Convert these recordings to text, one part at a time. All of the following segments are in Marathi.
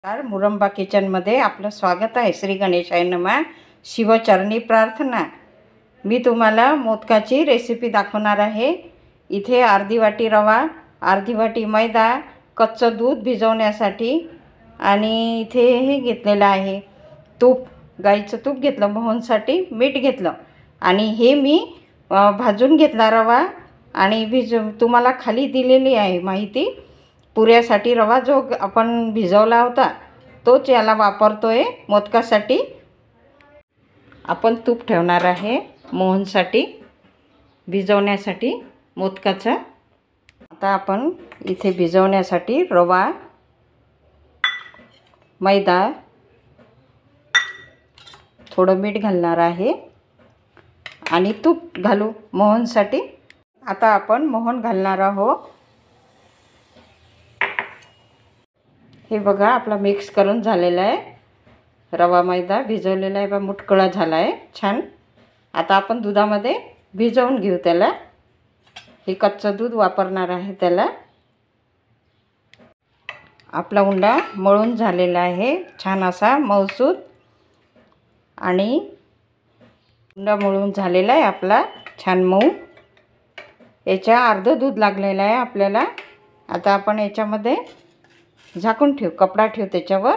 नमस्कार, मुरंबा किचनमध्ये आपलं स्वागत आहे। श्री गणेशाय नमः। शिवचरणी प्रार्थना। मी तुम्हाला मोदकाची रेसिपी दाखवणार आहे। इथे अर्धी वाटी रवा, अर्धी वाटी मैदा, कच्चं दूध भिजवण्यासाठी आणि इथे हे घेतलेलं आहे तूप, गाईचं तूप घेतलं मोहनसाठी, मीठ घेतलं आणि हे मी भाजून घेतला रवा आणि तुम्हाला खाली दिलेली आहे माहिती। पुऱ्यासाठी रवा जो आपण भिजवला होता तोच याला वापरतोय मोदकासाठी। आपण तूप ठेवणार आहे मोहनसाठी भिजवण्यासाठी मोदकाचा। आता आपण इथे भिजवण्यासाठी रवा, मैदा, थोडं मीठ घालणार आहे आणि तूप घालू मोहनसाठी। आता आपण मोहन घालणार आहोत। हे बघा आपला मिक्स करून झालेला आहे। रवा मैदा भिजवलेला आहे, मुटकळा झाला आहे छान। आता आपण दुधामध्ये भिजवून घेऊ त्याला। हे कच्चं दूध वापरणार आहे त्याला। आपला उंडा मळून झालेला आहे छान असा मऊसूत, आणि उंडा मळून झालेला आहे आपला छान मऊ। याच्या अर्ध दूध लागलेलं आहे आपल्याला। आता आपण याच्यामध्ये झाकून ठेवू, कपडा ठेवू त्याच्यावर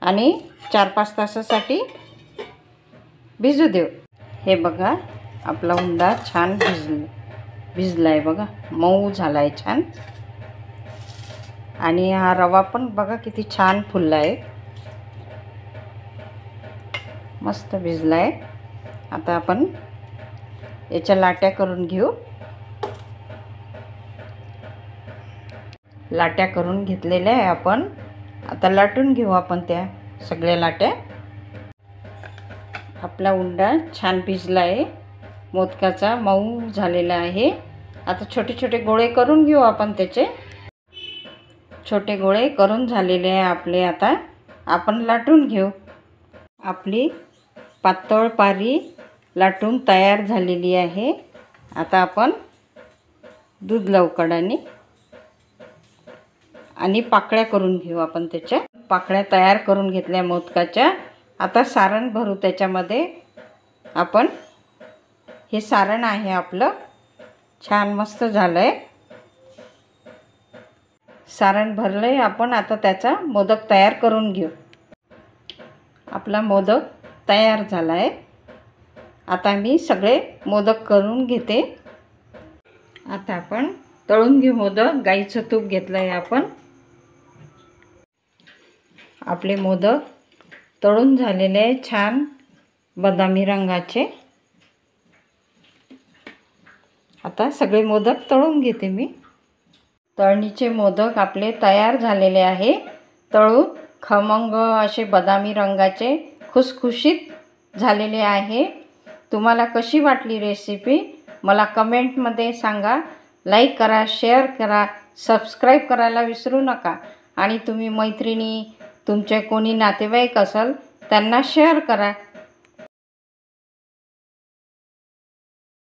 आणि 4-5 तासासाठी भिजू देऊ। हे बघा आपला उंडा छान भिजला आहे बघा, मऊ झाला आहे छान। आणि हा रवा पण बघा किती छान फुलला आहे, मस्त भिजला आहे। आता आपण याच्या लाट्या करून घेऊ। लाट्या करून घेतलेल्या आहे आपण। आता लाटून घेऊ आपण त्या सगळ्या लाट्या। आपला उंडा छान भिजला आहे, मोदकाचा मऊ झालेला आहे। आता छोटे छोटे गोळे करून घेऊ आपण त्याचे। छोटे गोळे करून झालेले आहे आपले। आता आपण लाटून घेऊ। आपली पातळ पारी लाटून तयार झालेली आहे। आता आपण दूध लावू कढानी आणि पाकळ्या करून घेऊ आपण त्याच्या। पाकळ्या तयार करून घेतल्या मोदकाच्या। आता सारण भरू त्याच्यामध्ये आपण। हे सारण आहे आपलं, छान मस्त झालंय सारण भरलंय आपण। आता त्याचा मोदक तयार करून घेऊ। आपला मोदक तयार झालाय। आता मी सगळे मोदक करून घेते। आता आपण तळून घेऊ मोदक। गाईचं तूप घेतलंय आपण। आपले मोदक तळून झालेले आहे छान बदामी रंगाचे। आता सगळे मोदक तळून घेते मी। तळणीचे मोदक आपले तयार झालेले आहे। तळून खमंग असे बदामी रंगाचे खुसखुशीत झालेले आहे। तुम्हाला कशी वाटली रेसिपी मला कमेंटमध्ये सांगा। लाईक करा, शेअर करा, सबस्क्राईब करायला विसरू नका। आणि तुम्ही मैत्रिणी, तुमचे कोणी नातेवाईक असेल त्यांना शेअर करा।